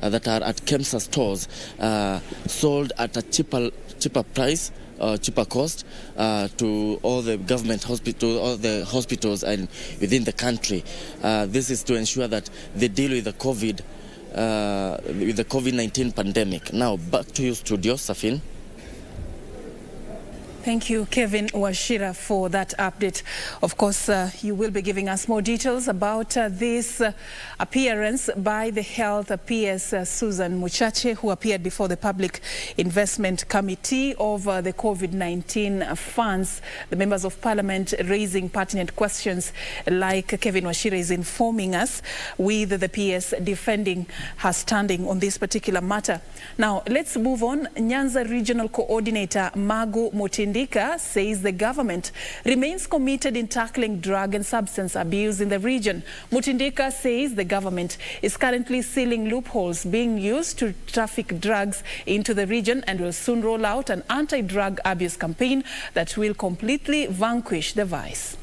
that are at KEMSA stores sold at a cheaper price, cheaper cost to all the government hospitals, all the hospitals and within the country. This is to ensure that they deal with the COVID-19 pandemic. Now back to you, studio, Serfine. Thank you, Kevin Washira, for that update. Of course, you will be giving us more details about this appearance by the Health PS Susan Muchache, who appeared before the Public Investment Committee over the COVID-19 funds. The members of Parliament raising pertinent questions, like Kevin Washira is informing us, with the PS defending her standing on this particular matter. Now, let's move on. Nyanza Regional Coordinator Magu Mutindika says the government remains committed in tackling drug and substance abuse in the region. Mutindika says the government is currently sealing loopholes being used to traffic drugs into the region and will soon roll out an anti-drug abuse campaign that will completely vanquish the vice.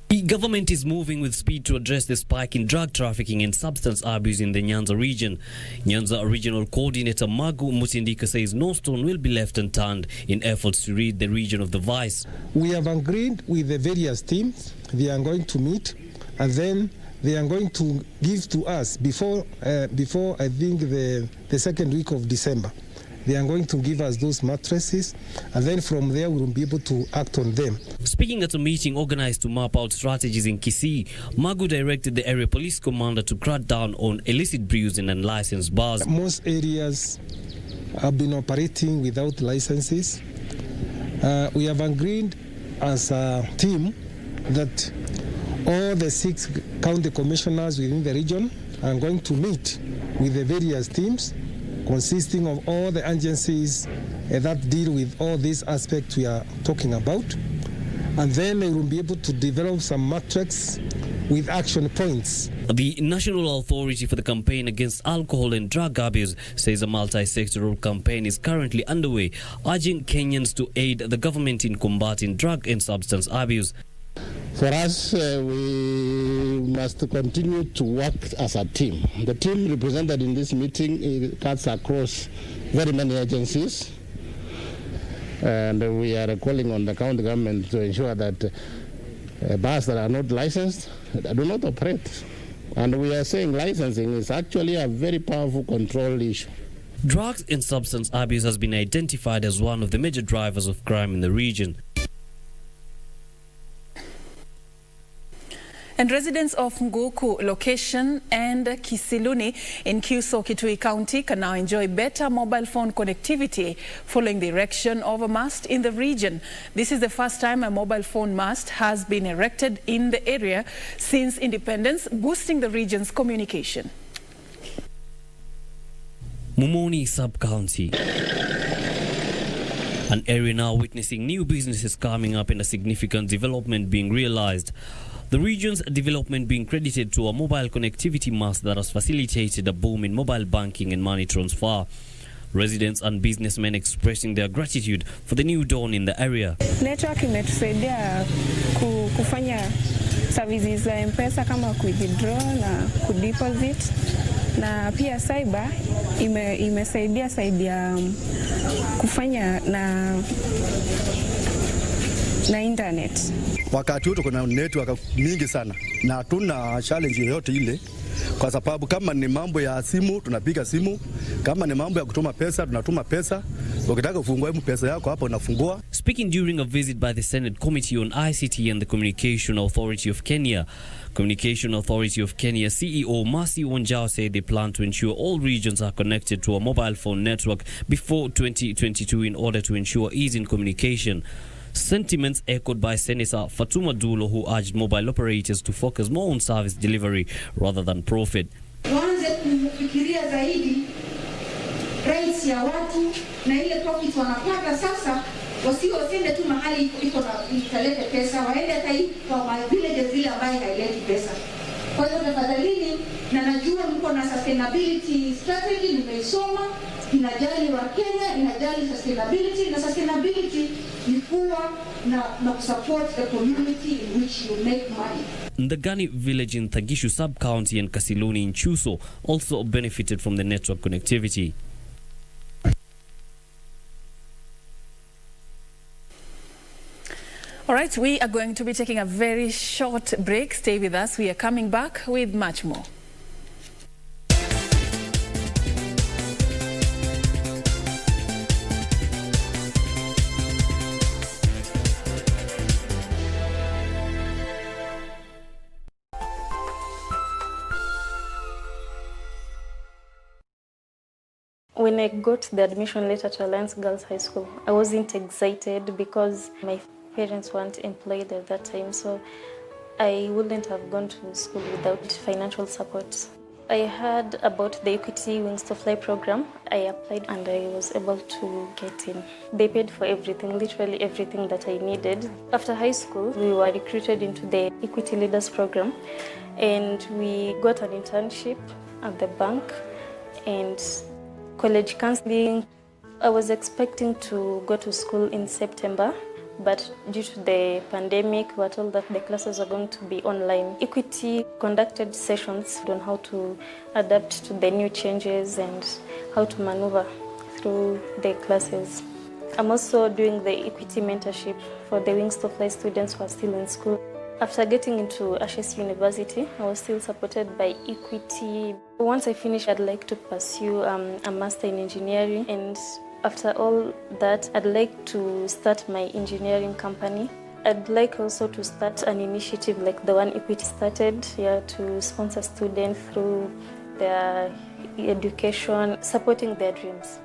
The government is moving with speed to address the spike in drug trafficking and substance abuse in the Nyanza region. Nyanza Regional Coordinator Magu Mutindika says no stone will be left unturned in efforts to rid the region of the vice. We have agreed with the various teams. They are going to meet, and then they are going to give to us before I think the second week of December. They are going to give us those mattresses, and then from there we will be able to act on them. Speaking at a meeting organized to map out strategies in Kisii, Magu directed the area police commander to crack down on illicit brews and unlicensed bars. Most areas have been operating without licenses. We have agreed as a team that all the 6 county commissioners within the region are going to meet with the various teams consisting of all the agencies that deal with all these aspects we are talking about. And then they will be able to develop some metrics with action points. The National Authority for the Campaign Against Alcohol and Drug Abuse says a multi-sectoral campaign is currently underway, urging Kenyans to aid the government in combating drug and substance abuse. For us, we must continue to work as a team. The team represented in this meeting cuts across very many agencies, and we are calling on the county government to ensure that bars that are not licensed do not operate. And we are saying licensing is actually a very powerful control issue. Drugs and substance abuse has been identified as one of the major drivers of crime in the region. And residents of Nguku location and Kisiluni in Kiuso, Kitui County can now enjoy better mobile phone connectivity following the erection of a mast in the region. This is the first time a mobile phone mast has been erected in the area since independence, boosting the region's communication. Mumoni Sub-County, an area now witnessing new businesses coming up and a significant development being realized. The region's development being credited to a mobile connectivity mast that has facilitated a boom in mobile banking and money transfer. Residents and businessmen expressing their gratitude for the new dawn in the area. Network imetusaidia kufanya services za M-Pesa kama withdraw na kudeposit, na pia cyber imesaidia kufanya na internet. Wakati huu kuna network mingi sana na hatuna challenge yoyote ile, kwa sababu kama ni mambo ya simu tunapiga simu, kama ni mambo ya kutuma pesa tunatuma pesa. Ukitaka kufungua M-Pesa yako hapo unafungua. Speaking during a visit by the Senate Committee on ICT and the Communication Authority of Kenya, Communication Authority of Kenya CEO Mercy Wanjao said they plan to ensure all regions are connected to a mobile phone network before 2022 in order to ensure ease in communication. Sentiments echoed by Senator Fatuma Dulo, who urged mobile operators to focus more on service delivery rather than profit. Tuanze kufikiria zaidi rates ya watu na ile profit wanapata sasa, wasiende tu mahali iko na italete pesa, waende hata kwa villages zile ambaye haileti pesa. Kwa hiyo tafadhalini, na najua mko na sustainability strategy, nimeisoma, inajali wa Kenya, inajali sustainability, na sustainability ni kuwa na kusupport the community in which you make money. Ndagani village in Thagishu sub-county and Kasiluni in Chuso also benefited from the network connectivity. All right, we are going to be taking a very short break. Stay with us. We are coming back with much more. When I got the admission letter to Alliance Girls High School, I wasn't excited because my parents weren't employed at that time, so I wouldn't have gone to school without financial support. I heard about the Equity Wings to Fly program. I applied and I was able to get in. They paid for everything, literally everything that I needed. After high school, we were recruited into the Equity Leaders program, and we got an internship at the bank and college counseling. I was expecting to go to school in September, but due to the pandemic, we were told that the classes are going to be online. Equity conducted sessions on how to adapt to the new changes and how to maneuver through the classes. I'm also doing the Equity mentorship for the Wings to Fly students who are still in school. After getting into Achieng University, I was still supported by Equity. Once I finish, I'd like to pursue a master in engineering, and after all that, I'd like to start my engineering company. I'd like also to start an initiative like the one Equity started, to sponsor students through their education, supporting their dreams.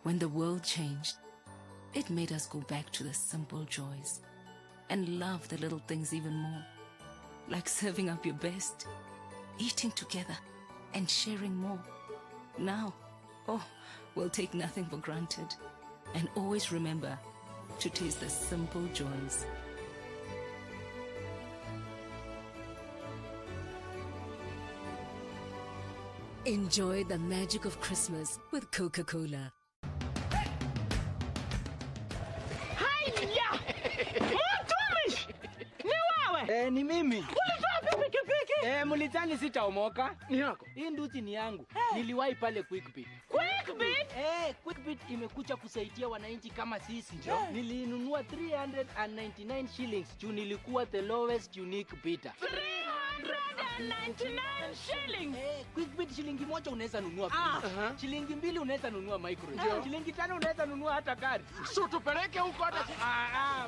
When the world changed, it made us go back to the simple joys and love the little things even more, like serving up your best, eating together, and sharing more. Now, we'll take nothing for granted and always remember to taste the simple joys. Enjoy the magic of Christmas with Coca-Cola. Ni mimi. Ulitoa pikipiki? Mulitani sitaomoka. Ni yako. Hii nduti ni yangu. Niliwahi pale Quickbit. Quickbit? Quickbit imekuja kusaidia wananchi kama sisi. Nilinunua 399 shillings. Juu nilikuwa the lowest unique bidder. 399 shillings. Quickbit shilingi moja unaweza nunua pizza. Shilingi mbili unaweza nunua microwave. Shilingi tano unaweza nunua hata gari. So tupeleke huko hata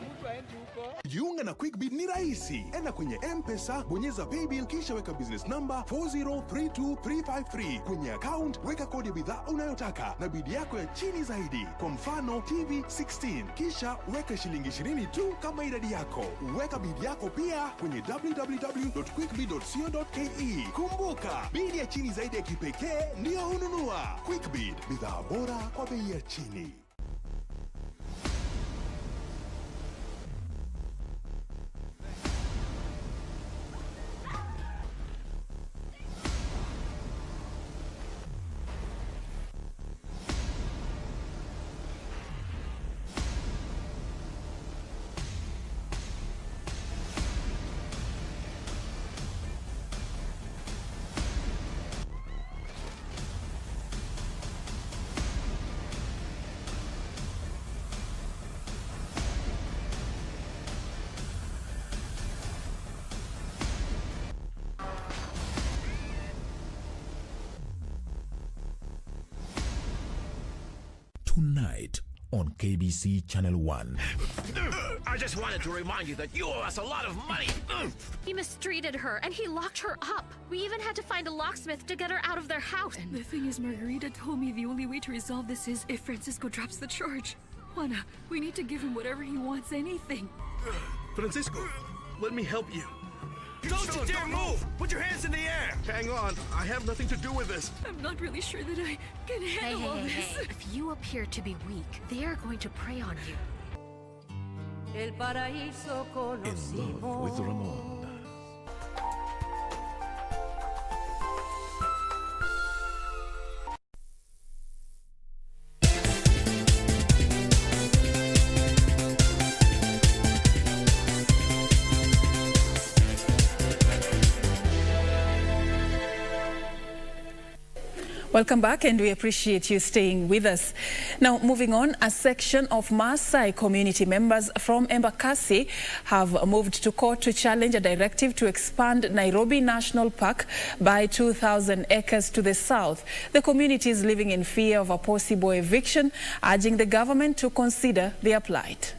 mtu aende huko. Jiunga na Quickbit ni rahisi. Enda kwenye M-Pesa, bonyeza paybill kisha weka business number 4032353. Kwenye account weka kodi ya bidhaa unayotaka na bidi yako ya chini zaidi. Kwa mfano TV 16, kisha weka shilingi 20 tu kama idadi yako. Weka bidi yako pia kwenye www.quickbit.co.ke. Kumbuka, bidi ya chini zaidi ya kipekee ndio ununua. Quickbit, bidhaa bora kwa bei ya chini. Tonight on KBC Channel 1. I just wanted to remind you that you owe us a lot of money. He mistreated her and he locked her up. We even had to find a locksmith to get her out of their house. And the thing is, Margarita told me the only way to resolve this is if Francisco drops the charge. Juana, we need to give him whatever he wants, anything. Francisco, let me help you. Don't you dare move! Put your hands in the air! Hang on, I have nothing to do with this. I'm not really sure that I can handle all this. Hey. If you appear to be weak, they are going to prey on you. In Love with Ramon. Welcome back, and we appreciate you staying with us. Now, moving on, a section of Maasai community members from Embakasi have moved to court to challenge a directive to expand Nairobi National Park by 2,000 acres to the south. The community is living in fear of a possible eviction, urging the government to consider their plight.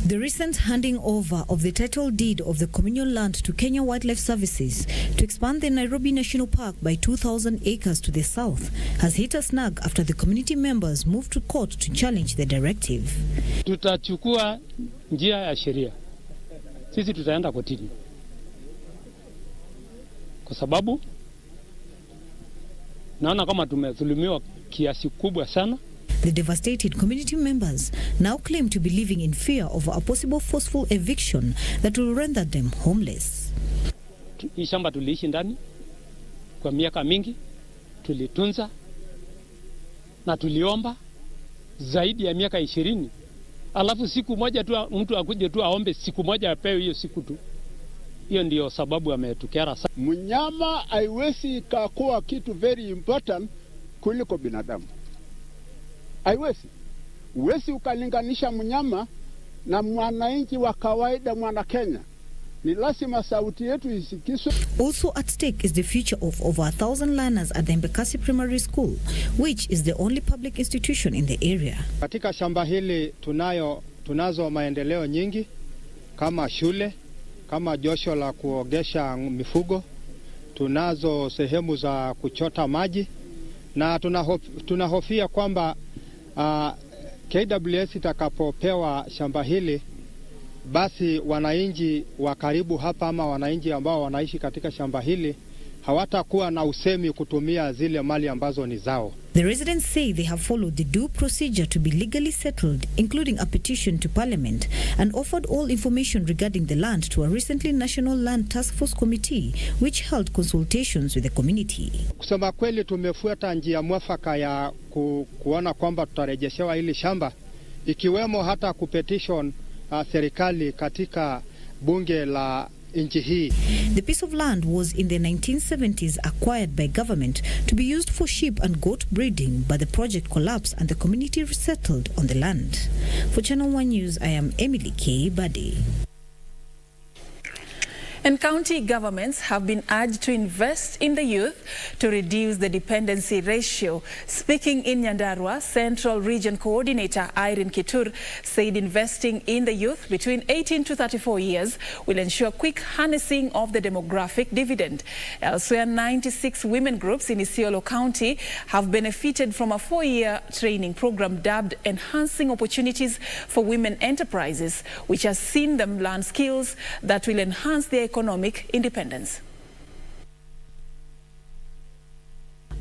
The recent handing over of the title deed of the communal land to Kenya Wildlife Services to expand the Nairobi National Park by 2,000 acres to the south has hit a snag after the community members moved to court to challenge the directive. Tutachukua njia ya sheria. Sisi tutaenda kotini. Kwa sababu naona kama tumedhulumiwa kiasi kubwa sana. The devastated community members now claim to be living in fear of a possible forceful eviction that will render them homeless. Hii shamba tuliishi ndani kwa miaka mingi, tulitunza na tuliomba zaidi ya miaka 20. Alafu siku moja tu mtu akuje tu aombe siku moja apewe hiyo siku tu. Hiyo ndio sababu ametukera sana. Mnyama haiwezi kakuwa kitu very important kuliko binadamu. Haiwezi. Uwezi ukalinganisha mnyama na mwananchi wa kawaida mwana Kenya. Ni lazima sauti yetu isikizwe. Also at stake is the future of over 1,000 learners at the Embakasi Primary School, which is the only public institution in the area. Katika shamba hili tunazo maendeleo nyingi kama shule, kama josho la kuogesha mifugo, tunazo sehemu za kuchota maji, na tunahofia kwamba KWS itakapopewa shamba hili, basi wananchi wa karibu hapa ama wananchi ambao wanaishi katika shamba hili hawatakuwa na usemi kutumia zile mali ambazo ni zao. The residents say they have followed the due procedure to be legally settled, including a petition to Parliament, and offered all information regarding the land to a recently National Land Task Force Committee, which held consultations with the community. Kusema kweli tumefuata njia mwafaka ya kuona kwamba tutarejeshewa hili shamba, ikiwemo hata kupetition serikali katika bunge la nchi hii. The piece of land was in the 1970s acquired by government to be used for sheep and goat breeding, but the project collapsed and the community resettled on the land. For Channel 1 News, I am Emily K. Bade. And county governments have been urged to invest in the youth to reduce the dependency ratio. Speaking in Nyandarua, Central Region Coordinator Irene Kitur said investing in the youth between 18 to 34 years will ensure quick harnessing of the demographic dividend. Elsewhere, 96 women groups in Isiolo County have benefited from a 4-year training program dubbed Enhancing Opportunities for Women Enterprises, which has seen them learn skills that will enhance their economic independence.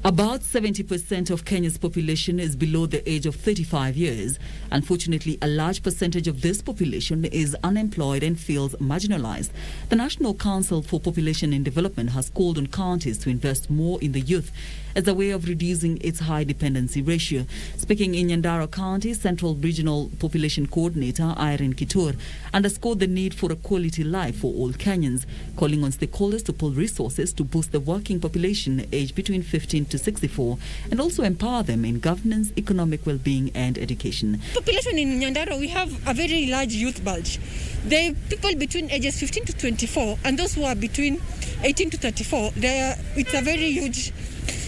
About 70% of Kenya's population is below the age of 35 years. Unfortunately, a large percentage of this population is unemployed and feels marginalized. The National Council for Population and Development has called on counties to invest more in the youth as a way of reducing its high dependency ratio. Speaking in Nyandarua County, Central Regional Population Coordinator Irene Kitur underscored the need for a quality life for all Kenyans, calling on stakeholders to pull resources to boost the working population aged between 15 to 64 and also empower them in governance, economic well-being and education. Population in Nyandarua, we have a very large youth bulge. The people between ages 15 to 24 and those who are between 18 to 34, it's a very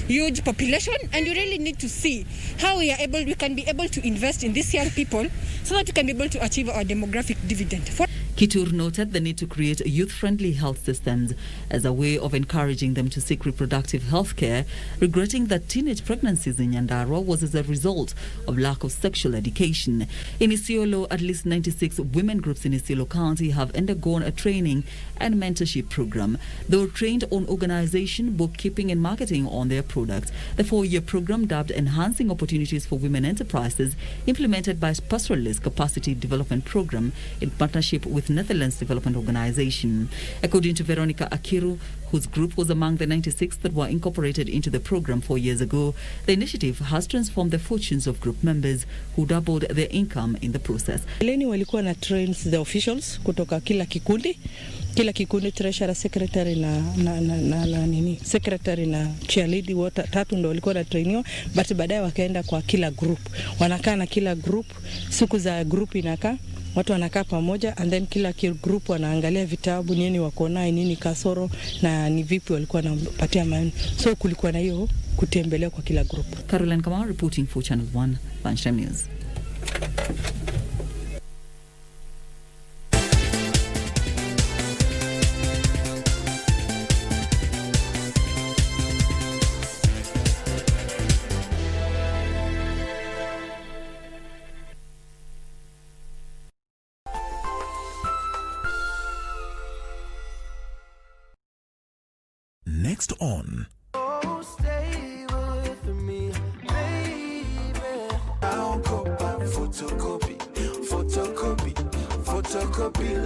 huge population, and we really need to see how we can be able to invest in these young people so that we can be able to achieve our demographic dividend. Kitur noted the need to create youth-friendly health systems as a way of encouraging them to seek reproductive health care, regretting that teenage pregnancies in Nyandarua was as a result of lack of sexual education. In Isiolo, at least 96 women groups in Isiolo County have undergone a training and mentorship program. They were trained on organization, bookkeeping and marketing on their products. The 4-year program, dubbed Enhancing Opportunities for Women Enterprises, implemented by Pastoralist Capacity Development Program in partnership with Netherlands Development Organization. According to Veronica Akiru, whose group was among the 96 that were incorporated into the program 4 years ago, the initiative has transformed the fortunes of group members who doubled their income in the process. Leni walikuwa na trains the officials kutoka kila kikundi treasurer, secretary na nini, secretary na chairlady wote tatu ndio walikuwa na trainio, but baadaye wakaenda kwa kila group. Wanakaa na kila group, siku za group inakaa watu wanakaa pamoja, and then kila group wanaangalia vitabu, nini wako nayo, nini kasoro na ni vipi walikuwa wanapatia maana. So kulikuwa na hiyo kutembelea kwa kila group. Caroline Kamau reporting for Channel 1 Lunchtime News. Next on Stay with me, baby. I'll go back, photocopy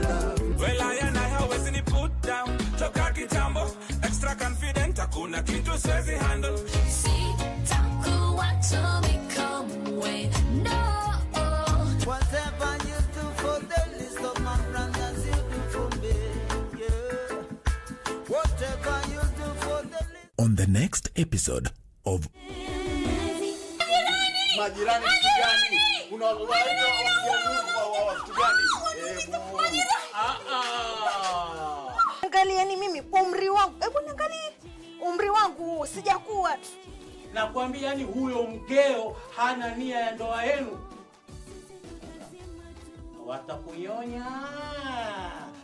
love. Well, I always in put down. Toka kitambo, extra confident, hakuna kitu siwezi handle. Sitakuwa to become way, no. Whatever you do for the least of my brothers, you do for me, yeah. Whatever you do for the least. On the next episode of Majirani kijani, unawaona watu gani? Angalieni mimi umri wangu. Hebu niangalie. Umri wangu sijakuwa tu. Nakwambia yani huyo mkeo hana nia ya ndoa yenu. Watakunyonya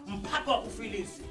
mpaka wakufilisi.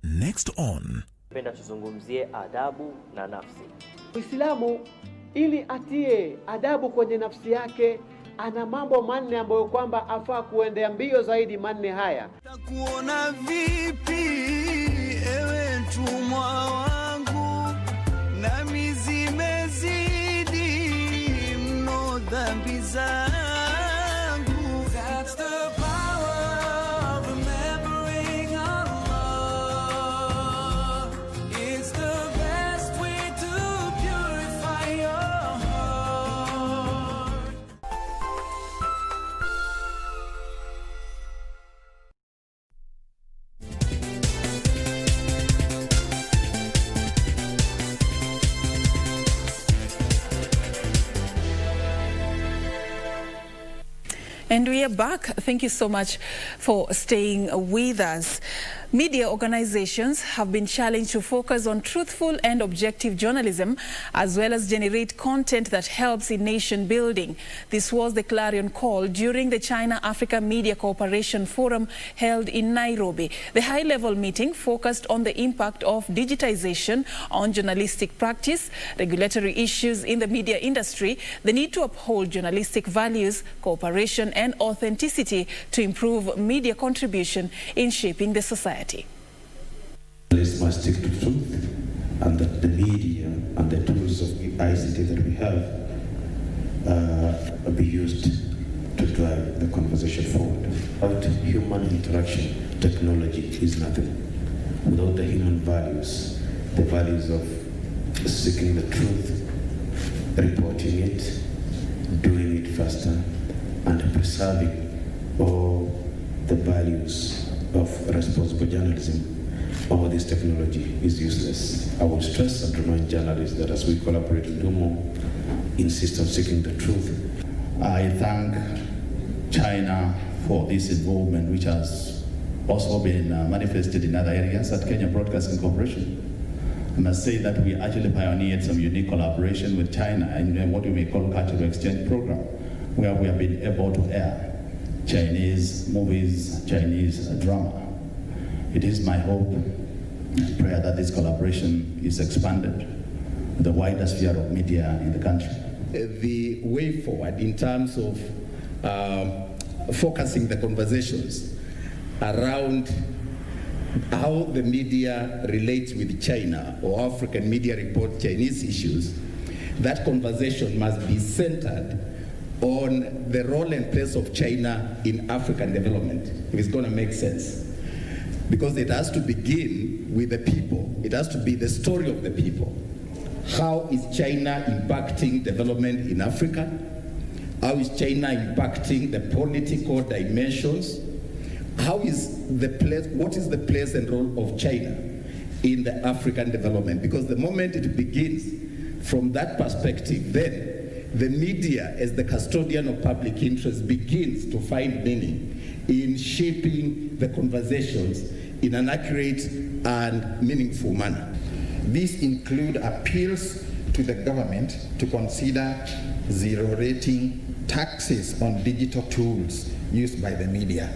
Next on Penda tuzungumzie adabu na nafsi. Uislamu ili atie adabu kwenye nafsi yake ana mambo manne ambayo kwamba afaa kuendea mbio zaidi. Manne haya: takuona vipi ewe mtumwa wangu, nami zimezidi mno dhambi zangu. That's the power of remembering Allah. It's the best way to purify your heart. And we are back. Thank you so much for staying with us. Media organizations have been challenged to focus on truthful and objective journalism, as well as generate content that helps in nation building. This was the clarion call during the China-Africa Media Cooperation Forum held in Nairobi. The high-level meeting focused on the impact of digitization on journalistic practice, regulatory issues in the media industry, the need to uphold journalistic values, cooperation and authenticity to improve media contribution in shaping the society. must stick to truth, and that the media and the tools of ICT that we have be used to drive the conversation forward. Without human interaction, technology is nothing. Without the human values, the values of seeking the truth, reporting it, doing it faster, and preserving all the values of responsible journalism, all this technology is useless. I will stress and remind journalists that as we collaborate and do more, insist on seeking the truth. I thank China for this involvement, which has also been manifested in other areas at Kenya Broadcasting Corporation. I must say that we actually pioneered some unique collaboration with China in what we may call cultural exchange program, where we have been able to air Chinese movies, Chinese drama. It is my hope and prayer that this collaboration is expanded to the wider sphere of media in the country. The way forward in terms of focusing the conversations around how the media relates with China or African media report Chinese issues, that conversation must be centered on the role and place of China in African development, if it's going to make sense. Because it has to begin with the people. It has to be the story of the people. How is China impacting development in Africa? How is China impacting the political dimensions? How is the place, what is the place and role of China in the African development? Because the moment it begins from that perspective, then the media as the custodian of public interest begins to find meaning in shaping the conversations in an accurate and meaningful manner. These include appeals to the government to consider zero-rating taxes on digital tools used by the media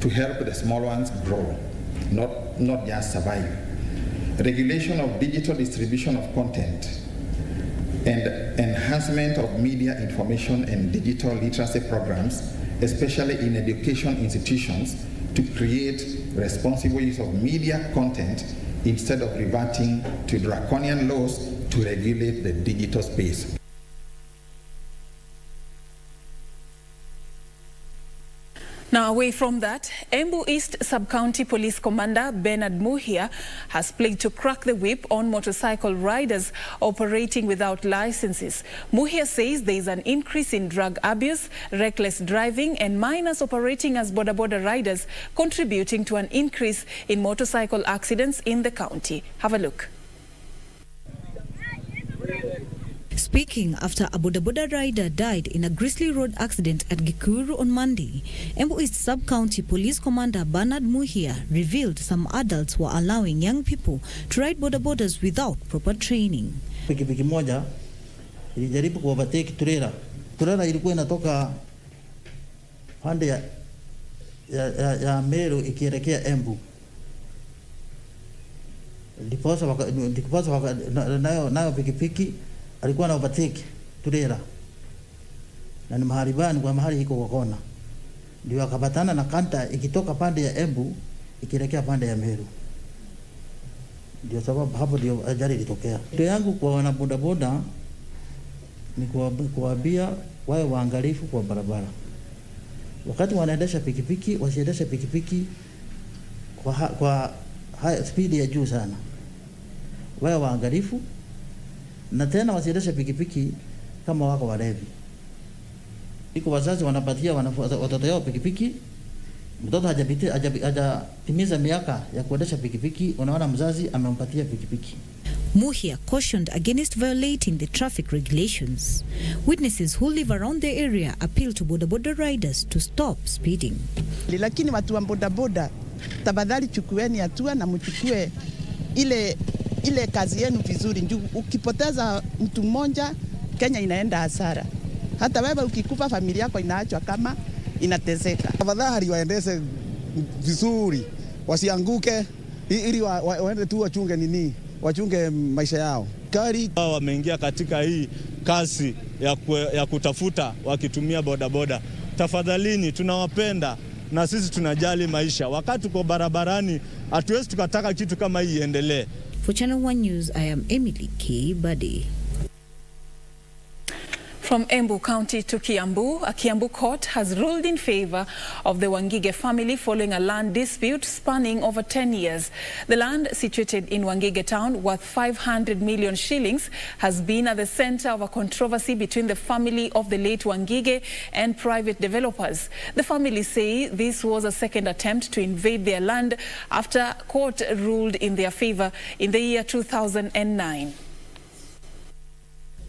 to help the small ones grow, not just survive. Regulation of digital distribution of content and enhancement of media information and digital literacy programs, especially in education institutions, to create responsible use of media content instead of reverting to draconian laws to regulate the digital space. Now, away from that, Embu East Sub-County Police Commander Bernard Muhia has pledged to crack the whip on motorcycle riders operating without licenses. Muhia says there is an increase in drug abuse, reckless driving, and minors operating as boda riders, contributing to an increase in motorcycle accidents in the county. Have a look. Speaking after a boda rider died in a grisly road accident at Gikuru on Monday, Embu East Sub-County Police Commander Bernard Muhia revealed some adults were allowing young people to ride bodabodas without proper training. Pikipiki moja ilijaribu kuovertake trailer. Trailer ilikuwa inatoka pande ya Meru ikielekea Embu. Ndiposa nayo pikipiki alikuwa na overtake trailer na ni mahali bani kwa mahali iko kwa kona, ndio akapatana na kanta ikitoka pande ya Embu ikielekea pande ya Meru. Ndio sababu hapo ndio ajali ilitokea. Ndio yangu kwa wanabodaboda ni kuwaambia wawe waangalifu kwa barabara. Wakati wanaendesha pikipiki, wasiendeshe pikipiki kwa high speed ya juu sana. Wawe waangalifu na tena wasiendeshe pikipiki kama wako walevi. Iko wazazi wanapatia watoto wao pikipiki, mtoto hajatimiza miaka ya kuendesha pikipiki, unaona mzazi amempatia pikipiki. Muhia cautioned against violating the traffic regulations. Witnesses who live around the area appeal to boda riders to stop speeding. Lakini watu wa boda, tafadhali chukueni hatua na mchukue ile kazi yenu vizuri. Ukipoteza mtu mmoja, Kenya inaenda hasara. Hata wewe ukikufa, familia yako inaachwa kama inatezeka. Tafadhali waendeshe vizuri, wasianguke, ili waende tu wachunge maisha yao. Kari wameingia katika hii kasi ya kutafuta wakitumia bodaboda. Tafadhalini, tunawapenda, na sisi tunajali maisha. Wakati tuko barabarani, hatuwezi tukataka kitu kama hii iendelee. For Channel 1 News, I am Emily K. Badi. From Embu County to Kiambu, a Kiambu court has ruled in favor of the Wangige family following a land dispute spanning over 10 years. The land situated in Wangige town, worth 500 million shillings, has been at the center of a controversy between the family of the late Wangige and private developers. The family say this was a second attempt to invade their land after court ruled in their favor in the year 2009.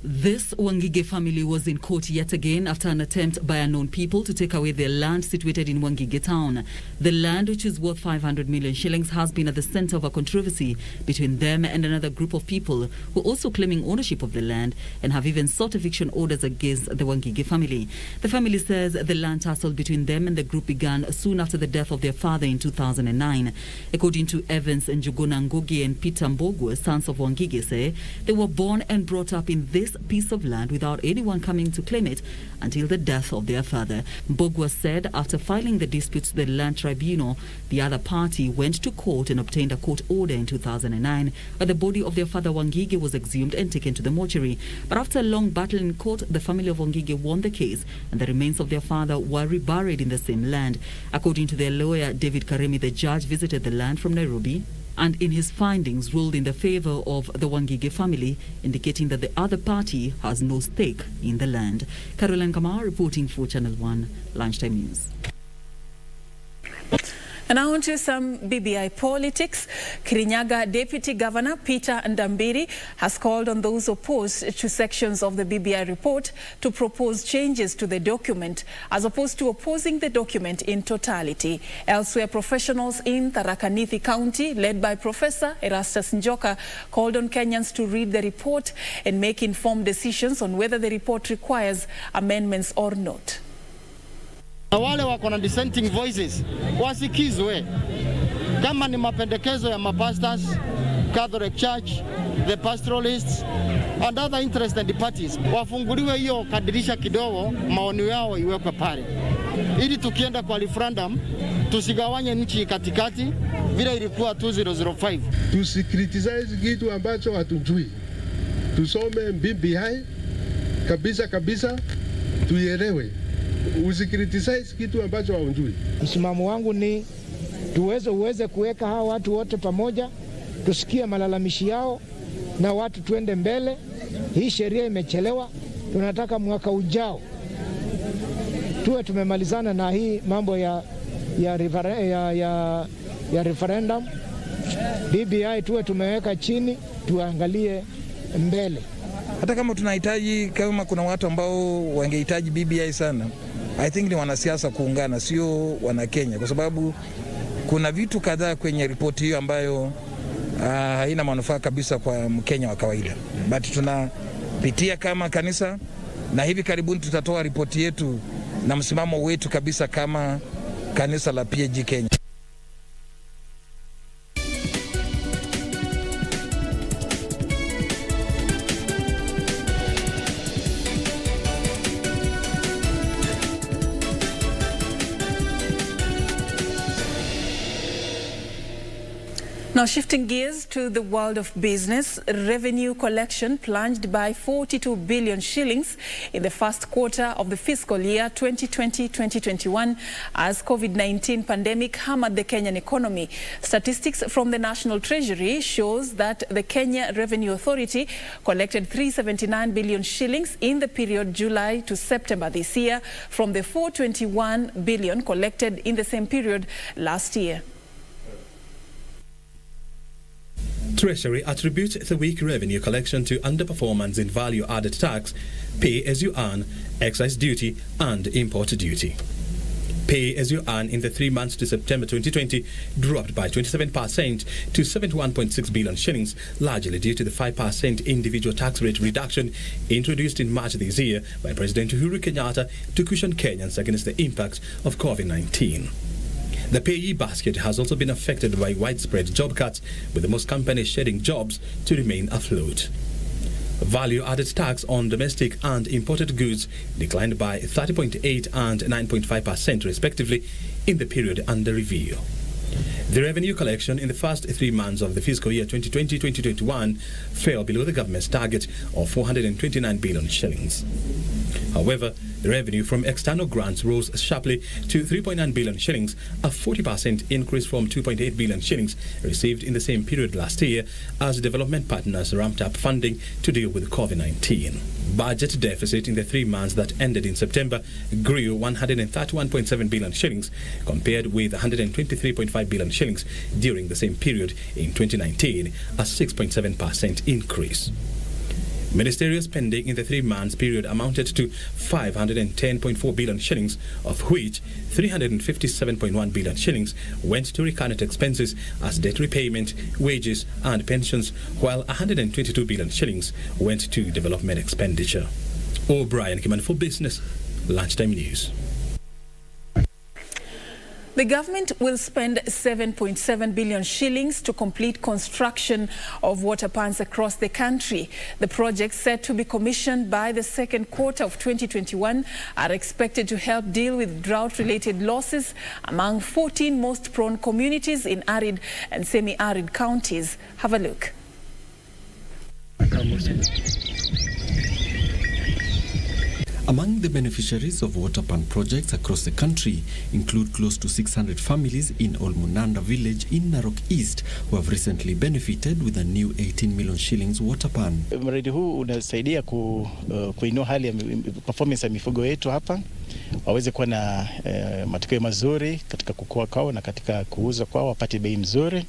This Wangige family was in court yet again after an attempt by unknown people to take away their land situated in Wangige town. The land, which is worth 500 million shillings, has been at the center of a controversy between them and another group of people who are also claiming ownership of the land and have even sought eviction orders against the Wangige family. The family says the land tussle between them and the group began soon after the death of their father in 2009. According to Evans and Njuguna Ngugi and Peter Mbogwe, sons of Wangige, say they were born and brought up in this piece of land without anyone coming to claim it until the death of their father. Mbogwa said after filing the dispute to the land tribunal, the other party went to court and obtained a court order in 2009 where the body of their father Wangige was exhumed and taken to the mortuary. But after a long battle in court, the family of Wangige won the case and the remains of their father were reburied in the same land. According to their lawyer David Karemi, the judge visited the land from Nairobi and in his findings ruled in the favor of the Wangige family, indicating that the other party has no stake in the land. Caroline Kamar reporting for Channel 1 Lunchtime News. And now on to some BBI politics. Kirinyaga Deputy Governor Peter Ndambiri has called on those opposed to sections of the BBI report to propose changes to the document as opposed to opposing the document in totality. Elsewhere, professionals in Tharaka Nithi County, led by Professor Erastus Njoka, called on Kenyans to read the report and make informed decisions on whether the report requires amendments or not. Na wale wako na dissenting voices wasikizwe, kama ni mapendekezo ya mapastors, Catholic Church, the pastoralists and other interested parties, wafunguliwe hiyo kadirisha kidogo, maoni yao iwekwe pale, ili tukienda kwa referendum tusigawanye nchi katikati vile ilikuwa 2005. Tusikriticize kitu ambacho hatujui, tusome BBI kabisa tuielewe. Usikriticize kitu ambacho haujui. Msimamo wangu ni uweze kuweka hawa watu wote pamoja, tusikie malalamishi yao na watu tuende mbele. Hii sheria imechelewa, tunataka mwaka ujao tuwe tumemalizana na hii mambo ya referendum. BBI tuwe tumeweka chini, tuangalie mbele. Hata kama tunahitaji, kama kuna watu ambao wangehitaji BBI sana, I think ni wanasiasa kuungana, sio wana Kenya, kwa sababu kuna vitu kadhaa kwenye ripoti hiyo ambayo haina manufaa kabisa kwa Mkenya wa kawaida. But tunapitia kama kanisa na hivi karibuni tutatoa ripoti yetu na msimamo wetu kabisa kama kanisa la PAG Kenya. Now shifting gears to the world of business, revenue collection plunged by 42 billion shillings in the first quarter of the fiscal year 2020-2021 as COVID-19 pandemic hammered the Kenyan economy. Statistics from the National Treasury shows that the Kenya Revenue Authority collected 379 billion shillings in the period July to September this year from the 421 billion collected in the same period last year. Treasury attributes the weak revenue collection to underperformance in value-added tax, pay-as-you-earn, excise duty and import duty. Pay-as-you-earn in the 3 months to September 2020 dropped by 27% to 71.6 billion shillings, largely due to the 5% individual tax rate reduction introduced in March this year by President Uhuru Kenyatta to cushion Kenyans against the impact of COVID-19. The payee basket has also been affected by widespread job cuts, with the most companies shedding jobs to remain afloat. Value-added tax on domestic and imported goods declined by 30.8% and 9.5% respectively in the period under review. The revenue collection in the first 3 months of the fiscal year 2020-2021 fell below the government's target of 429 billion shillings. However, the revenue from external grants rose sharply to 3.9 billion shillings, a 40% increase from 2.8 billion shillings received in the same period last year, as development partners ramped up funding to deal with COVID-19. Budget deficit in the 3 months that ended in September grew 131.7 billion shillings compared with 123.5 billion shillings during the same period in 2019, a 6.7% increase. Ministerial spending in the 3 months period amounted to 510.4 billion shillings, of which 357.1 billion shillings went to recurrent expenses as debt repayment, wages and pensions, while 122 billion shillings went to development expenditure. O'Brien Kimani for Business, Lunchtime News. The government will spend 7.7 billion shillings to complete construction of water pans across the country. The projects, set to be commissioned by the second quarter of 2021, are expected to help deal with drought-related losses among 14 most prone communities in arid and semi-arid counties. Have a look. Among the beneficiaries of water pan projects across the country include close to 600 families in Olmunanda village in Narok East who have recently benefited with a new 18 million shillings water pan. Mradi huu unasaidia kuinua hali ya performance ya mifugo yetu hapa, waweze kuwa na matokeo mazuri katika kukua kwao na katika kuuza kwao, wapate bei mzuri,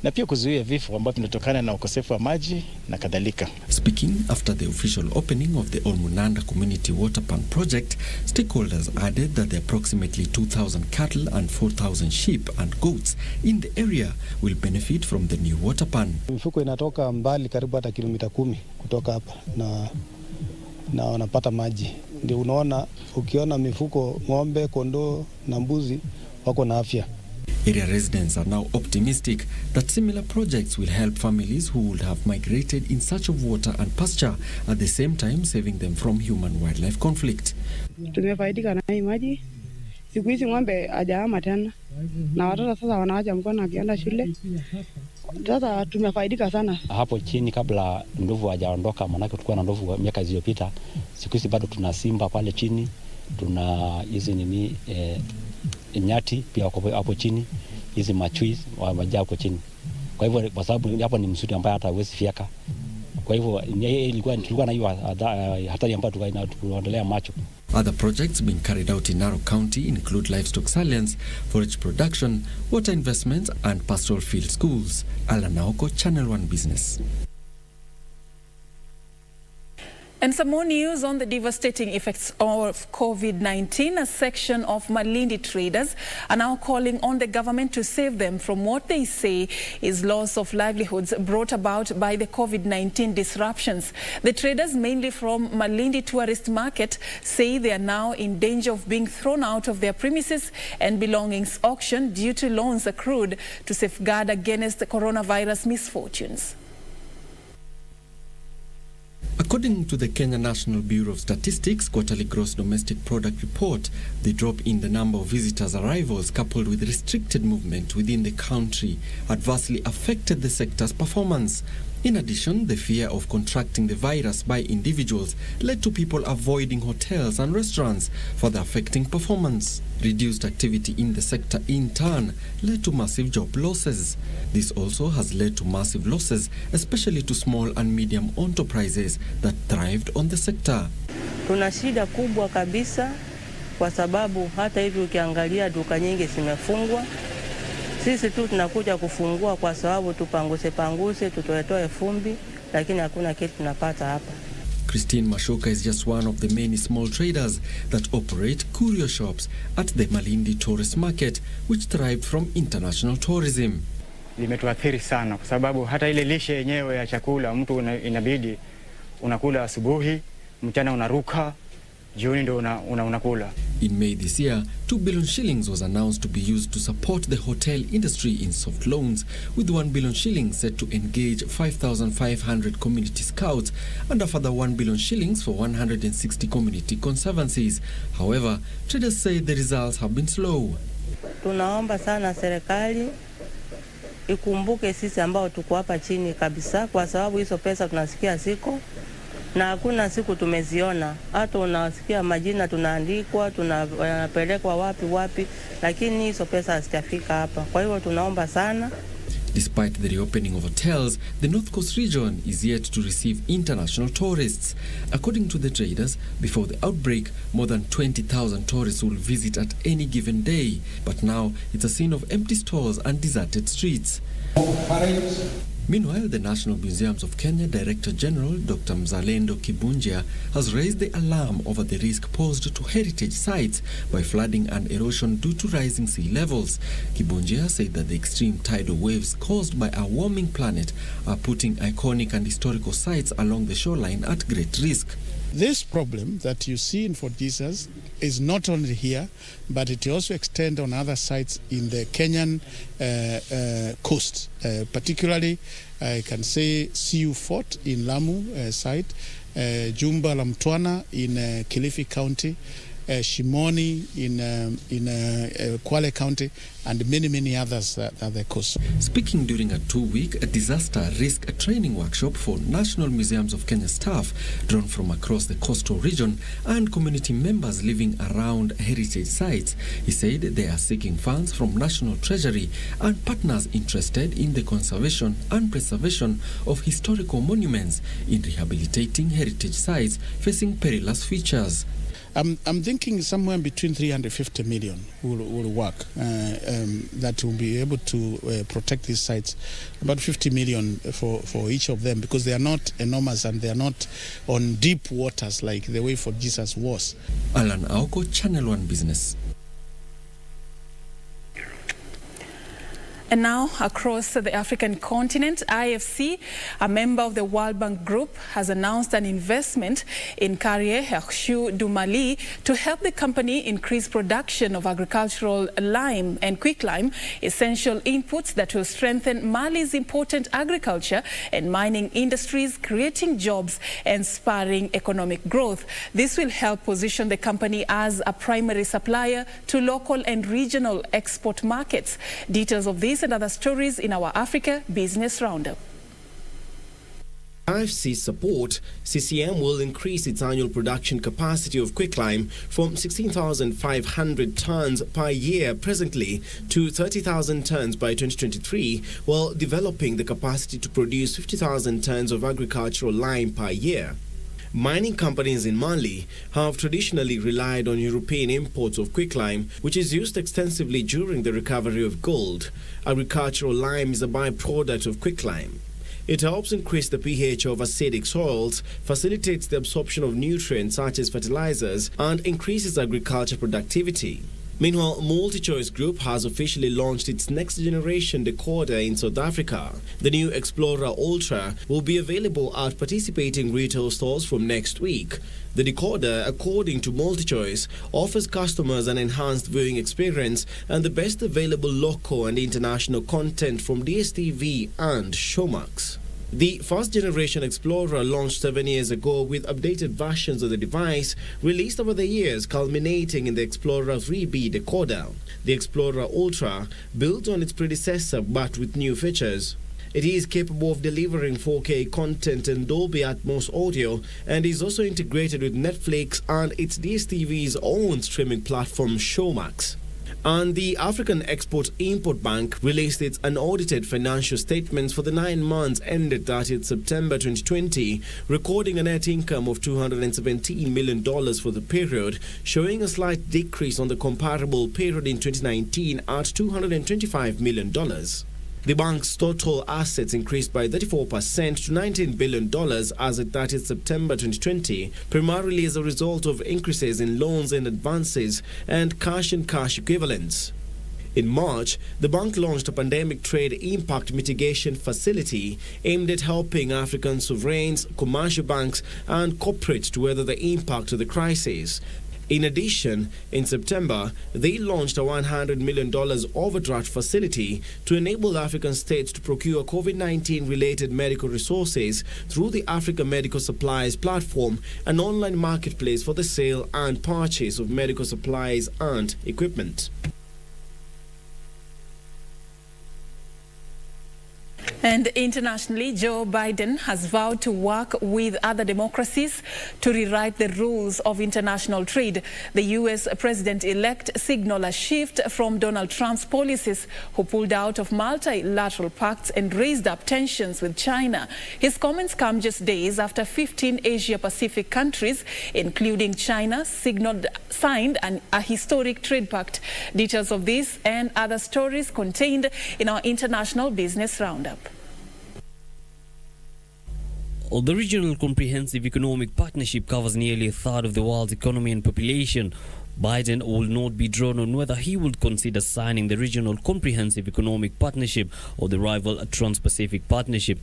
na pia kuzuia vifo ambavyo vinatokana na ukosefu wa maji na kadhalika. Speaking after the official opening of the Olmunanda Community Water Pan Project, stakeholders added that the approximately 2,000 cattle and 4,000 sheep and goats in the area will benefit from the new water pan. Mifuko inatoka mbali karibu hata kilomita 10 kutoka hapa na wanapata maji. Ndio unaona, ukiona mifuko, ng'ombe, kondoo na mbuzi wako na afya. Area residents are now optimistic that similar projects will help families who would have migrated in search of water and pasture, at the same time saving them from human-wildlife conflict. Tumefaidika na hii maji. Siku hizi ng'ombe hajahama tena, na watoto sasa wanaacha mkono akienda shule. Sasa tumefaidika sana. Hapo chini kabla ndovu hajaondoka, manake tulikuwa na ndovu miaka iliyopita. Siku hizi bado tuna simba pale chini, tuna hizi nyati pia hapo chini, hizi machui wamejaa hapo chini. Kwa hivyo kwa sababu hapo ni msitu ambaye hata huwezi fiaka. Kwa hivyo tulikuwa na hiyo hatari ambayo tunaendelea macho. Other projects being carried out in Narok County include livestock salience, forage production, water investments and pastoral field schools. Alanaoko, Channel 1 Business. And some more news on the devastating effects of COVID-19. A section of Malindi traders are now calling on the government to save them from what they say is loss of livelihoods brought about by the COVID-19 disruptions. The traders, mainly from Malindi tourist market, say they are now in danger of being thrown out of their premises and belongings auctioned due to loans accrued to safeguard against the coronavirus misfortunes. According to the Kenya National Bureau of Statistics quarterly gross domestic product report, the drop in the number of visitors' arrivals coupled with restricted movement within the country adversely affected the sector's performance. In addition, the fear of contracting the virus by individuals led to people avoiding hotels and restaurants, further affecting performance. Reduced activity in the sector in turn led to massive job losses. This also has led to massive losses, especially to small and medium enterprises that thrived on the sector. Tuna shida kubwa kabisa kwa sababu hata hivi ukiangalia duka nyingi zimefungwa. Sisi tu tunakuja kufungua kwa sababu tupanguse tutoe fumbi, lakini hakuna kitu tunapata hapa. Christine Mashoka is just one of the many small traders that operate courier shops at the Malindi tourist market, which thrived from international tourism. Limetuathiri sana kwa sababu hata ile lishe yenyewe ya chakula mtu inabidi unakula asubuhi, mchana unaruka, jioni ndo unakula. In May this year, 2 billion shillings was announced to be used to support the hotel industry in soft loans, with 1 billion shillings set to engage 5,500 community scouts and a further 1 billion shillings for 160 community conservancies. However, traders say the results have been slow. tunaomba sana serikali ikumbuke sisi ambao tuko hapa chini kabisa, kwa sababu hizo pesa tunasikia siko na hakuna siku tumeziona. Hata unasikia majina tunaandikwa, tunapelekwa wapi, lakini hizo pesa hazijafika hapa. Kwa hivyo tunaomba sana. Despite the reopening of hotels, the North Coast region is yet to receive international tourists. According to the traders, before the outbreak, more than 20,000 tourists will visit at any given day. But now, it's a scene of empty stores and deserted streets. Meanwhile, the National Museums of Kenya Director General Dr. Mzalendo Kibunjia has raised the alarm over the risk posed to heritage sites by flooding and erosion due to rising sea levels. Kibunjia said that the extreme tidal waves caused by a warming planet are putting iconic and historical sites along the shoreline at great risk. This problem that you see in Fort Jesus is not only here, but it also extends on other sites in the Kenyan coast. Particularly, I can say Siu Fort in Lamu site, Jumba la Mtwana in Kilifi County, Shimoni in Kwale County, and many others at the coast. Speaking during a 2-week disaster risk training workshop for National Museums of Kenya staff drawn from across the coastal region and community members living around heritage sites, he said they are seeking funds from National Treasury and partners interested in the conservation and preservation of historical monuments in rehabilitating heritage sites facing perilous features. I'm thinking somewhere between 350 million will work. That will be able to protect these sites. About 50 million for each of them, because they are not enormous and they are not on deep waters like the way Fort Jesus was. Alan Aoko, Channel 1 Business. And now, across the African continent, IFC, a member of the World Bank Group, has announced an investment in Carrier Hershu du Mali to help the company increase production of agricultural lime and quicklime, essential inputs that will strengthen Mali's important agriculture and mining industries, creating jobs and spurring economic growth. This will help position the company as a primary supplier to local and regional export markets. Details of this and other stories in our Africa Business Roundup. IFC's support, CCM will increase its annual production capacity of quicklime from 16,500 tons per year presently to 30,000 tons by 2023, while developing the capacity to produce 50,000 tons of agricultural lime per year. Mining companies in Mali have traditionally relied on European imports of quicklime, which is used extensively during the recovery of gold. Agricultural lime is a byproduct of quicklime. It helps increase the pH of acidic soils, facilitates the absorption of nutrients such as fertilizers, and increases agriculture productivity. Meanwhile, MultiChoice Group has officially launched its next generation decoder in South Africa. The new Explorer Ultra will be available at participating retail stores from next week. The decoder, according to MultiChoice, offers customers an enhanced viewing experience and the best available local and international content from DSTV and Showmax. The first-generation Explorer launched 7 years ago with updated versions of the device released over the years, culminating in the Explorer 3B decoder. The Explorer Ultra builds on its predecessor but with new features. It is capable of delivering 4K content and Dolby Atmos audio and is also integrated with Netflix and its DSTV's own streaming platform Showmax. And the African Export-Import Bank released its unaudited financial statements for the 9 months ended 30th September 2020, recording a net income of $217 million for the period, showing a slight decrease on the comparable period in 2019 at $225 million. The bank's total assets increased by 34% to $19 billion as of 30th September 2020, primarily as a result of increases in loans and advances and cash equivalents. In March, the bank launched a pandemic trade impact mitigation facility aimed at helping African sovereigns, commercial banks, and corporates to weather the impact of the crisis. In addition, in September, they launched a $100 million overdraft facility to enable African states to procure COVID-19 related medical resources through the Africa Medical Supplies platform, an online marketplace for the sale and purchase of medical supplies and equipment. And internationally, Joe Biden has vowed to work with other democracies to rewrite the rules of international trade. The U.S. president-elect signaled a shift from Donald Trump's policies, who pulled out of multilateral pacts and raised up tensions with China. His comments come just days after 15 Asia-Pacific countries, including China, signed a historic trade pact. Details of this and other stories contained in our International Business Roundup. The Regional Comprehensive Economic Partnership covers nearly a third of the world's economy and population. Biden will not be drawn on whether he would consider signing the Regional Comprehensive Economic Partnership or the rival Trans-Pacific Partnership.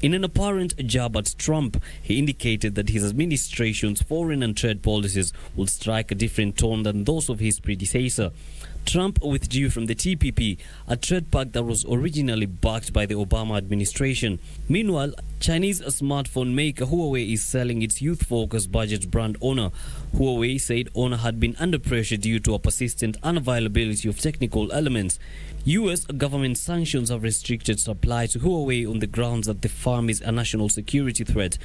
In an apparent jab at Trump, he indicated that his administration's foreign and trade policies will strike a different tone than those of his predecessor. Trump withdrew from the TPP, a trade pact that was originally backed by the Obama administration. Meanwhile, Chinese smartphone maker Huawei is selling its youth-focused budget brand Honor. Huawei said Honor had been under pressure due to a persistent unavailability of technical elements. U.S. government sanctions have restricted supply to Huawei on the grounds that the firm is a national security threat.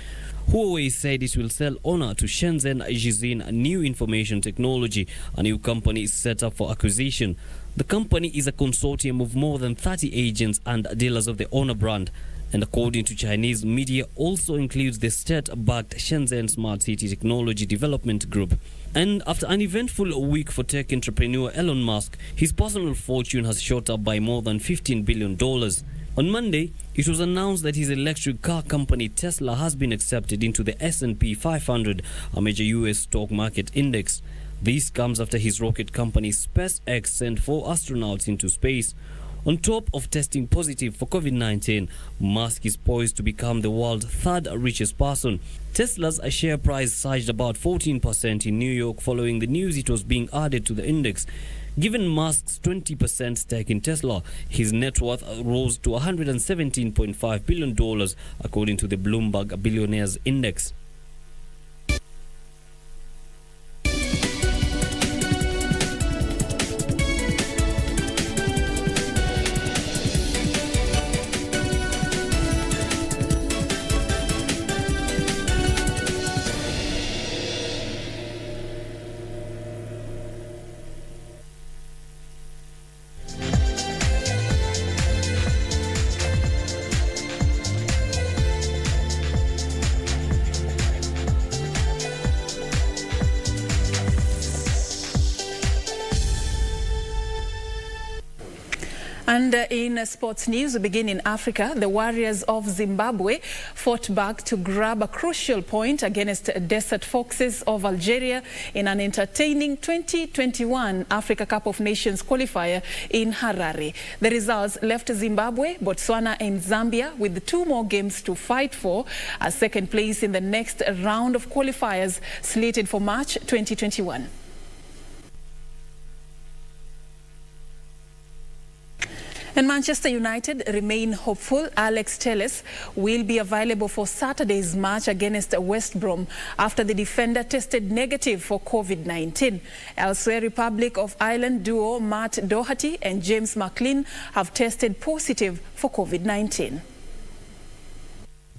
Huawei said it will sell Honor to Shenzhen Jizin New Information Technology, a new company is set up for acquisition. The company is a consortium of more than 30 agents and dealers of the Honor brand, and according to Chinese media, also includes the state-backed Shenzhen Smart City Technology Development Group. And after an eventful week for tech entrepreneur Elon Musk, his personal fortune has shot up by more than $15 billion. On Monday, it was announced that his electric car company Tesla has been accepted into the S&P 500, a major U.S. stock market index. This comes after his rocket company SpaceX sent 4 astronauts into space. On top of testing positive for COVID-19, Musk is poised to become the world's 3rd richest person. Tesla's share price surged about 14% in New York following the news it was being added to the index. Given Musk's 20% stake in Tesla, his net worth rose to $117.5 billion, according to the Bloomberg Billionaires Index. And in sports news, we begin in Africa. The Warriors of Zimbabwe fought back to grab a crucial point against Desert Foxes of Algeria in an entertaining 2021 Africa Cup of Nations qualifier in Harare. The results left Zimbabwe, Botswana and Zambia with 2 more games to fight for a second place in the next round of qualifiers slated for March 2021. And Manchester United remain hopeful. Alex Telles will be available for Saturday's match against West Brom after the defender tested negative for COVID-19. Elsewhere, Republic of Ireland duo Matt Doherty and James McLean have tested positive for COVID-19.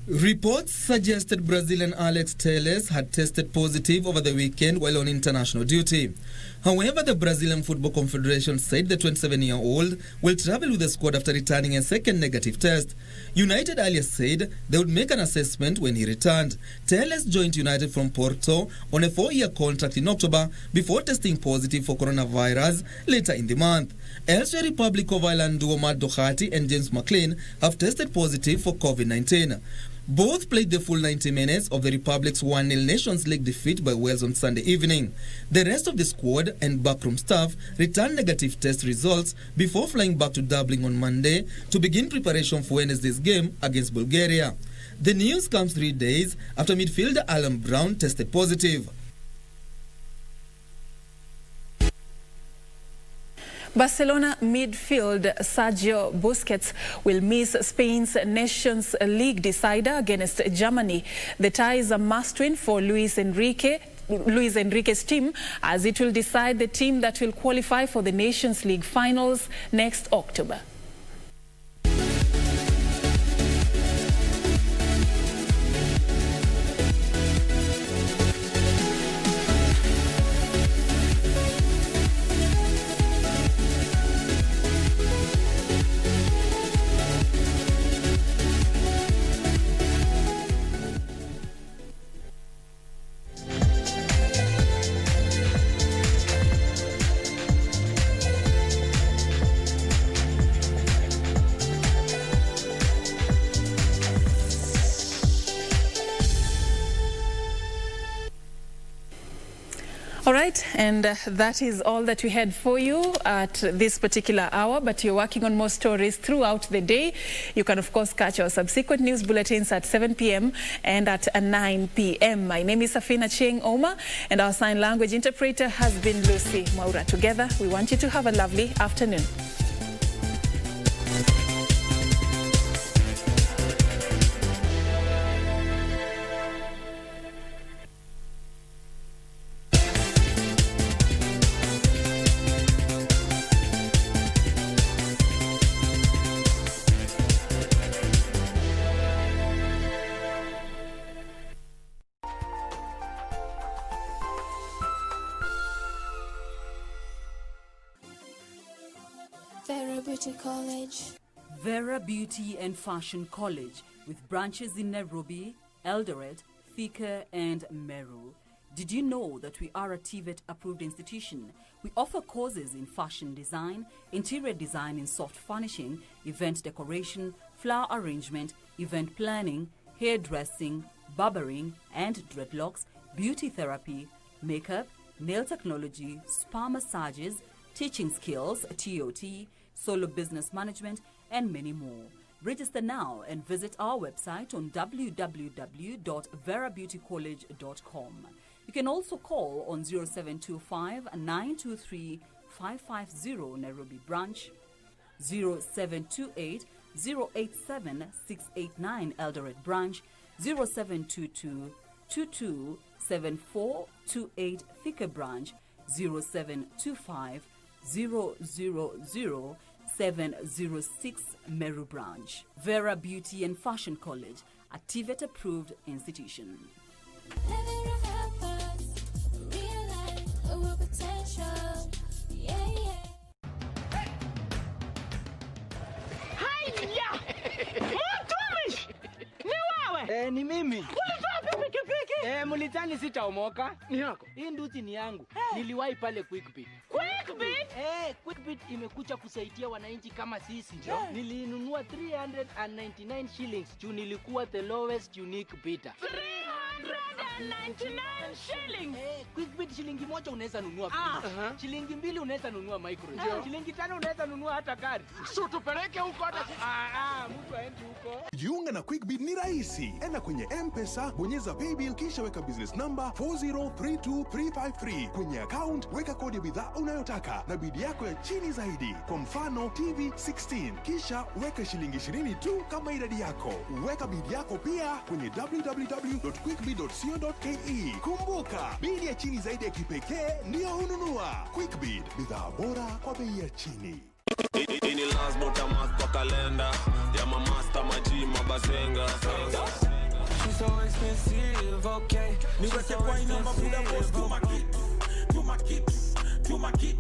Reports suggested Brazilian Alex Telles had tested positive over the weekend while on international duty. However, the Brazilian Football Confederation said the 27-year-old will travel with the squad after returning a second negative test. United earlier said they would make an assessment when he returned. Telles joined United from Porto on a 4-year contract in October before testing positive for coronavirus later in the month. Elsewhere, Republic of Ireland duo Matt Doherty and James McLean have tested positive for COVID-19. Both played the full 90 minutes of the Republic's 1-0 Nations League defeat by Wales on Sunday evening. The rest of the squad and backroom staff returned negative test results before flying back to Dublin on Monday to begin preparation for Wednesday's game against Bulgaria. The news comes 3 days after midfielder Alan Brown tested positive. Barcelona midfield Sergio Busquets will miss Spain's Nations League decider against Germany. The tie is a must-win for Luis Enrique's team, as it will decide the team that will qualify for the Nations League finals next October. All right, and that is all that we had for you at this particular hour, but you're working on more stories throughout the day. You can, of course, catch our subsequent news bulletins at 7 p.m. and at 9 p.m. My name is Serfine Achieng, Ouma, and our sign language interpreter has been Lucy Maura. Together, we want you to have a lovely afternoon. Vera Beauty College. Vera Beauty and Fashion College, with branches in Nairobi, Eldoret, Thika and Meru. Did you know that we are a TVET approved institution? We offer courses in fashion design, interior design in soft furnishing, event decoration, flower arrangement, event planning, hairdressing, barbering and dreadlocks, beauty therapy, makeup, nail technology, spa massages, teaching skills, TOT, solo business management, and many more. Register now and visit our website on www.verabeautycollege.com. You can also call on 0725 923 550 Nairobi branch, 0728 087 689 Eldoret branch, 0722 22 7428 Thika branch, 0725 000 706 Meru branch. Vera Beauty and Fashion College, a TVET approved institution. Ni mimi. Ulitoa pikipiki? Mulitani sitaomoka. Ni yako. Hii nduti ni yangu. Niliwahi pale Quickbit. Quickbit? Quickbit imekuja kusaidia wananchi kama sisi. Nilinunua 399 shillings. Juu nilikuwa the lowest unique bidder. 399 shillings. Quickbit shilingi moja unaweza nunua pizza. Shilingi mbili unaweza nunua microwave. Shilingi tano unaweza nunua hata gari. So tupeleke huko hata mtu aende huko. Jiunga na Quickbit ni rahisi. Enda kwenye M-Pesa, bonyeza paybill kisha weka business number 4032353. Kwenye account weka kodi ya bidhaa unayotaka na bidi yako ya chini zaidi. Kwa mfano TV 16. Kisha weka shilingi 20 tu kama idadi yako. Weka bidi yako pia kwenye www.quickbit.co.ke. Kumbuka, bidi ya chini zaidi ya kipekee ndio ununua. Quickbit, bidhaa bora kwa bei ya chini. Ini lazima utamark kwa kalenda ya mamasta maji mabazenga. She's so expensive, okay. Niweke kwa ina mabuda boss to my kit.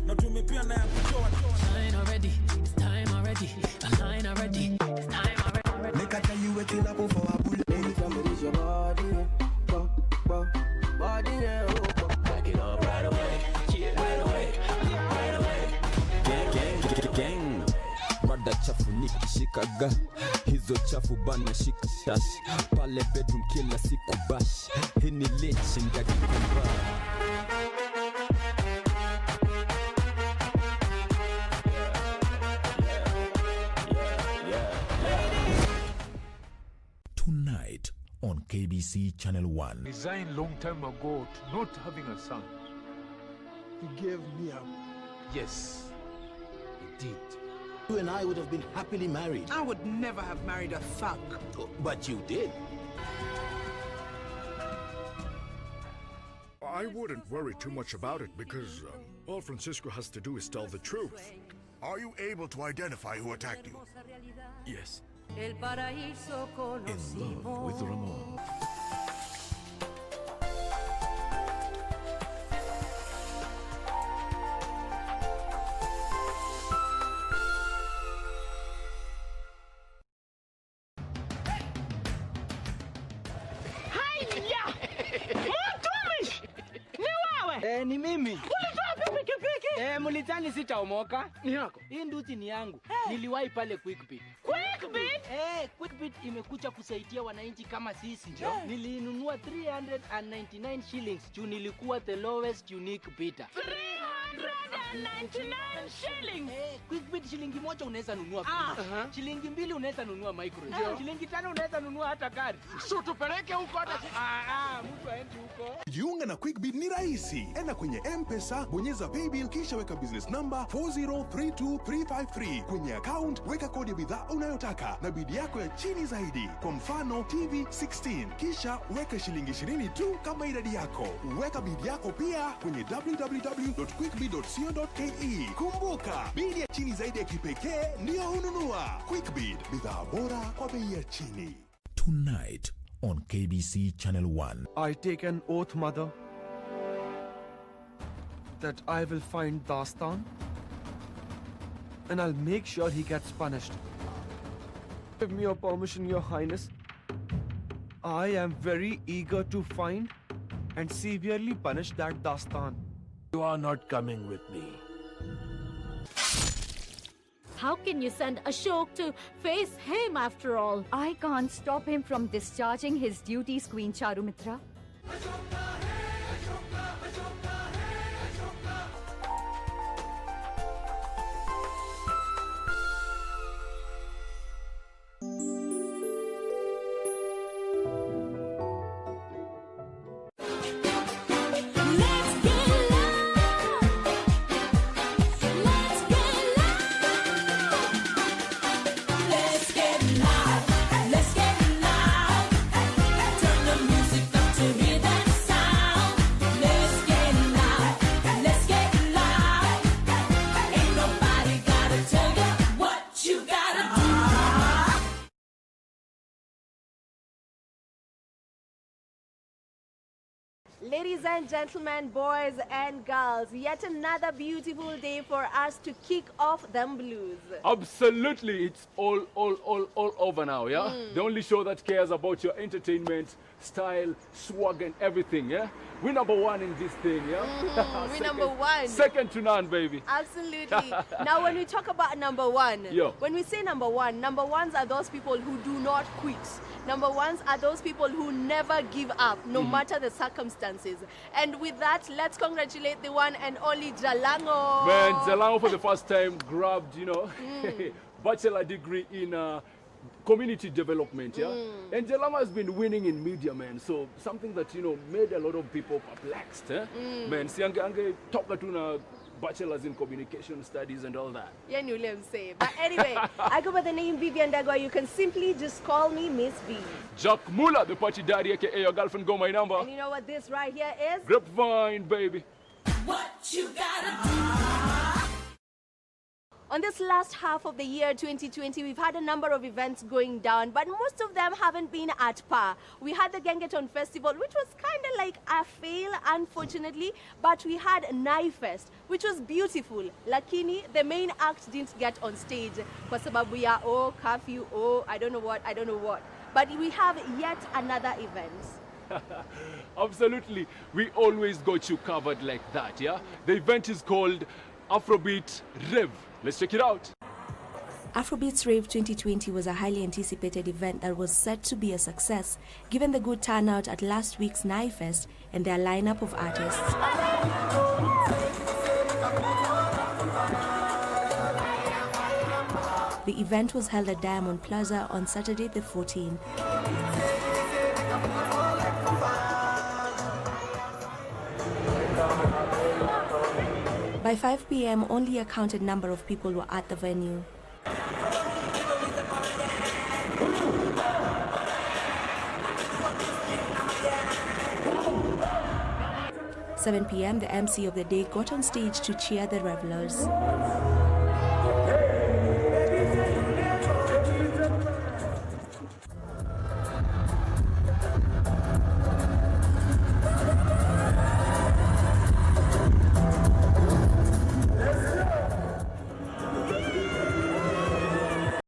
Na tumepia na ya kutoa. Time already, it's time already. Time already, it's time already. Make I tell you what you love for a bullet. Baby, tell me this your body, body, yeah. Back it up right away, yeah, right away. Gang, rada chafu nikishikaga, hizo chafu bana shika shash, pale bedroom kila siku bash, hii ni lynch ngakikomba. Tonight on KBC Channel 1. Resigned long time ago to not having a son. He gave me up. Yes. Did. You and I would have been happily married. I would never have married a thug. Oh, but you did. I wouldn't worry too much about it because all Francisco has to do is tell the truth. Are you able to identify who attacked you? Yes. In love with Ramon. Ni mimi. Ulitoa pikipiki? Mulitani Mulitani sitaomoka. Ni yako. Hii nduti ni yangu. Niliwahi pale Quickbit. Quickbit? Quickbit imekuja kusaidia wananchi kama sisi. Nilinunua 399 shillings. Juu nilikuwa the lowest unique bidder. 399 shillings. Quickbit shilingi moja unaweza nunua pizza. Shilingi mbili unaweza nunua micro. Shilingi tano unaweza nunua hata gari. So tupeleke huko hata mtu aende huko. Jiunga na Quickbit ni rahisi. Enda kwenye M-Pesa, bonyeza paybill kisha weka business number 4032353. Kwenye account weka kodi ya bidhaa unayotaka na bidi yako ya chini zaidi. Kwa mfano TV 16. Kisha weka shilingi 20 tu kama idadi yako. Weka bidi yako pia kwenye www.quickbit.co.ke. Kumbuka, bidi ya chini zaidi ya kipekee ndio hununua. Quickbit, bidhaa bora kwa bei ya chini. Tonight on KBC Channel 1. I take an oath, Mother, that I will find Dastan and I'll make sure he gets punished. Give me your permission, Your Highness. I am very eager to find and severely punish that Dastan. You are not coming with me. How can you send Ashok to face him after all? I can't stop him from discharging his duties, Queen Charumitra. Ladies and gentlemen, boys and girls, yet another beautiful day for us to kick off them blues. Absolutely, it's all over now, yeah? The only show that cares about your entertainment, style, swag and everything, yeah? We're number one in this thing, yeah? We're number one. Second to none, baby. Absolutely. Now, when we talk about number one, when we say number ones are those people who do not quit. Number ones are those people who never give up, no matter the circumstances. And with that, let's congratulate the one and only Jalango. Man, Jalango for the first time grabbed, you know, bachelor degree in community development, yeah? And Jalango has been winning in media, man. So something that, you know, made a lot of people perplexed, eh? Man, si ange toka tu na bachelors in communication studies and all that. Yeah, you let him say. But anyway, I go by the name Vivian Dagwa. You can simply just call me Miss V. Jack Muller, the party daddy, aka your girlfriend, go my number. And you know what this right here is? Grapevine, baby. What you gotta do? On this last half of the year 2020, we've had a number of events going down, but most of them haven't been at par. We had the Gengeton Festival, which was kind of like a fail, unfortunately, but we had Naifest, which was beautiful. Lakini, the main act didn't get on stage. Kwa sababu ya, curfew, I don't know what. But we have yet another event. Absolutely. We always got you covered like that, yeah? The event is called Afrobeat Rev. Let's check it out. Afrobeats Rave 2020 was a highly anticipated event that was set to be a success, given the good turnout at last week's Naifest and their lineup of artists. The event was held at Diamond Plaza on Saturday the 14th. By 5 p.m., only a counted number of people were at the venue. At 7 p.m., the MC of the day got on stage to cheer the revelers.